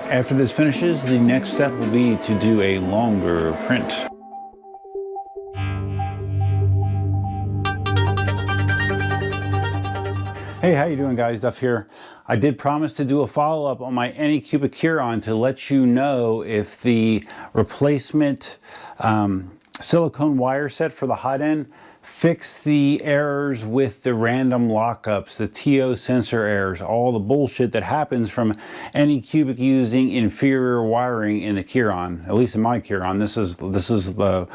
After this finishes, the next step will be to do a longer print. Hey, how you doing guys? Duff here. I did promise to do a follow-up on my Anycubic Chiron to let you know if the replacement silicone wire set for the hot end fixed the errors with the random lockups, the TO sensor errors, all the bullshit that happens from Anycubic using inferior wiring in the Chiron. At least in my Chiron, this is the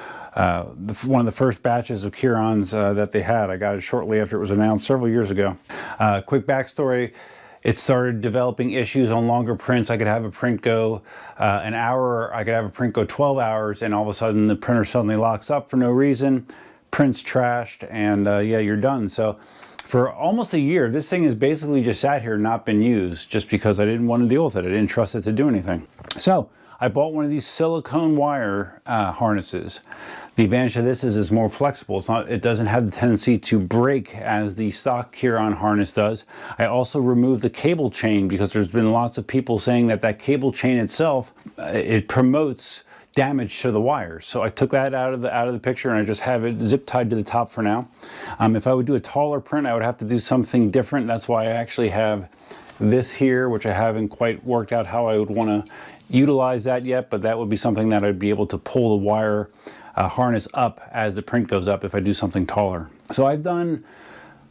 one of the first batches of Chirons that they had. I got it shortly after it was announced several years ago. Quick backstory. It started developing issues on longer prints. I could have a print go an hour, I could have a print go 12 hours, and all of a sudden the printer suddenly locks up for no reason. Print's trashed, and yeah, you're done. So for almost a year, this thing has basically just sat here and not been used just because I didn't want to deal with it. I didn't trust it to do anything. So I bought one of these silicone wire harnesses. The advantage of this is it's more flexible. It doesn't have the tendency to break as the stock Chiron harness does. I also removed the cable chain because there's been lots of people saying that that cable chain itself, it promotes damage to the wires. So I took that out of the picture and I just have it zip tied to the top for now. If I would do a taller print, I would have to do something different. That's why I actually have this here, which I haven't quite worked out how I would want to utilize that yet, but that would be something that I'd be able to pull the wire harness up as the print goes up if I do something taller. So I've done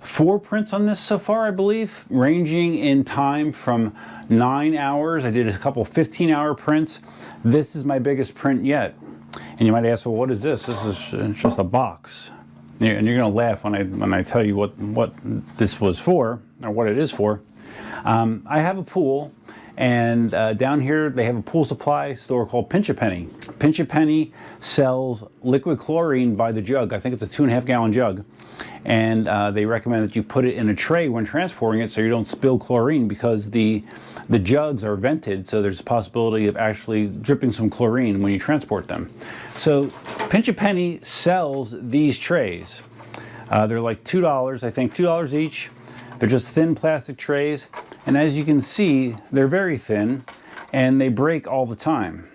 4 prints on this so far, I believe, ranging in time from 9 hours. I did a couple 15-hour prints. This is my biggest print yet. And you might ask, well, what is this? This is just a box. And you're gonna laugh when I tell you what this was for, or what it is for. I have a pool, and down here they have a pool supply store called Pinch a Penny. Pinch a Penny sells liquid chlorine by the jug. I think it's a 2.5 gallon jug. And they recommend that you put it in a tray when transporting it so you don't spill chlorine, because the jugs are vented, so there's a possibility of actually dripping some chlorine when you transport them. So Pinch a Penny sells these trays. They're like $2, I think, $2 each. They're just thin plastic trays. And as you can see, they're very thin and they break all the time.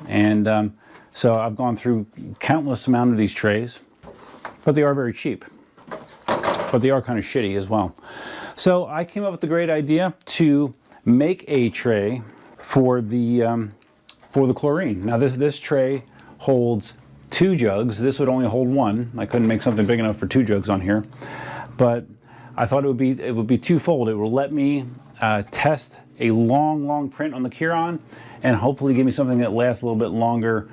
And so I've gone through countless amount of these trays, but they are very cheap. But they are kind of shitty as well. So I came up with the great idea to make a tray for the chlorine. Now this tray holds 2 jugs. This would only hold 1. I couldn't make something big enough for 2 jugs on here, but I thought it would be twofold. It will let me test a long print on the Chiron, and hopefully give me something that lasts a little bit longer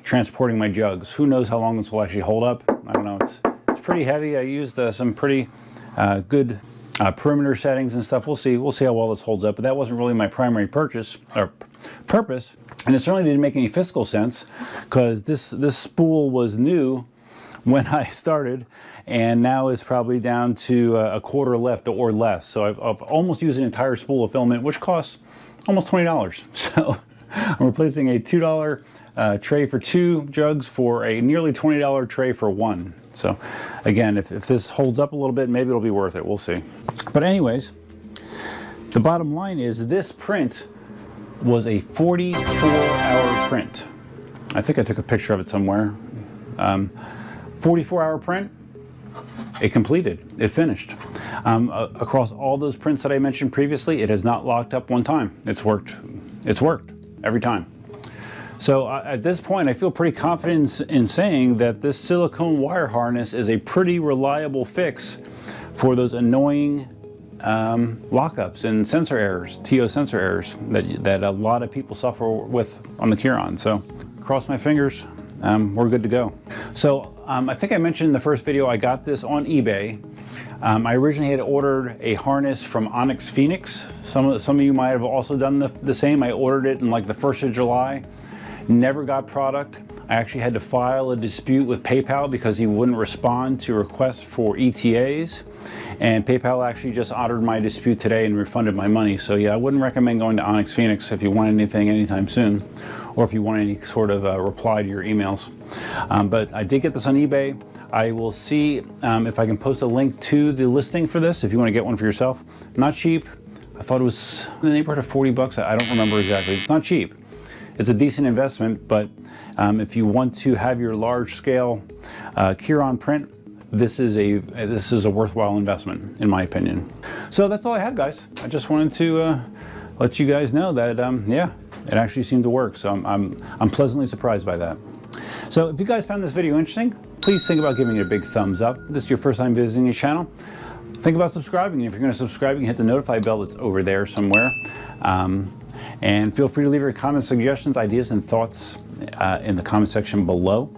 transporting my jugs. Who knows how long this will actually hold up? I don't know. It's pretty heavy. I used some pretty good perimeter settings and stuff. We'll see how well this holds up, but that wasn't really my primary purpose. And it certainly didn't make any fiscal sense, because this spool was new when I started, and now it's probably down to a quarter left or less. So I've almost used an entire spool of filament, which costs almost $20. So I'm replacing a $2 tray for 2 jugs for a nearly $20 tray for 1. So again, if this holds up a little bit, maybe it'll be worth it. We'll see. But anyways, the bottom line is this print was a 44-hour print. I think I took a picture of it somewhere. 44-hour print. It completed. It finished. Across all those prints that I mentioned previously, it has not locked up one time. It's worked. It's worked every time. So at this point, I feel pretty confident in saying that this silicone wire harness is a pretty reliable fix for those annoying lockups and sensor errors, TO sensor errors that a lot of people suffer with on the Chiron. So cross my fingers, we're good to go. So I think I mentioned in the first video I got this on eBay. I originally had ordered a harness from Onyx Phoenix. Some of you might have also done the same. I ordered it in like the 1st of July. Never got product. I actually had to file a dispute with PayPal because he wouldn't respond to requests for ETAs. And PayPal actually just honored my dispute today and refunded my money. So yeah, I wouldn't recommend going to Onyx Phoenix if you want anything anytime soon, or if you want any sort of reply to your emails. But I did get this on eBay. I will see if I can post a link to the listing for this if you want to get one for yourself. Not cheap. I thought it was in the neighborhood of 40 bucks. I don't remember exactly. It's not cheap. It's a decent investment, but if you want to have your large scale Chiron print, this is a worthwhile investment, in my opinion. So that's all I have, guys. I just wanted to let you guys know that yeah, it actually seemed to work. So I'm pleasantly surprised by that. So if you guys found this video interesting, please think about giving it a big thumbs up. If this is your first time visiting the channel, think about subscribing. If you're going to subscribe, you can hit the notify bell that's over there somewhere. And feel free to leave your comments, suggestions, ideas, and thoughts in the comment section below.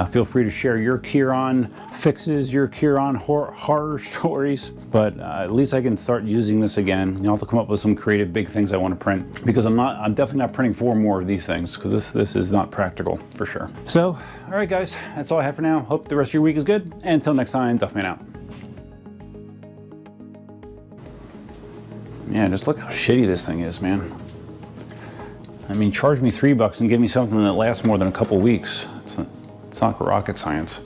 Feel free to share your Chiron fixes, your Chiron horror stories, but at least I can start using this again. I'll have to come up with some creative big things I want to print, because I'm definitely not printing 4 more of these things, because this is not practical for sure. So, all right guys, that's all I have for now. Hope the rest of your week is good, and until next time, Duffman out. Yeah, just look how shitty this thing is, man. I mean, charge me $3 and give me something that lasts more than a couple weeks. It's not rocket science.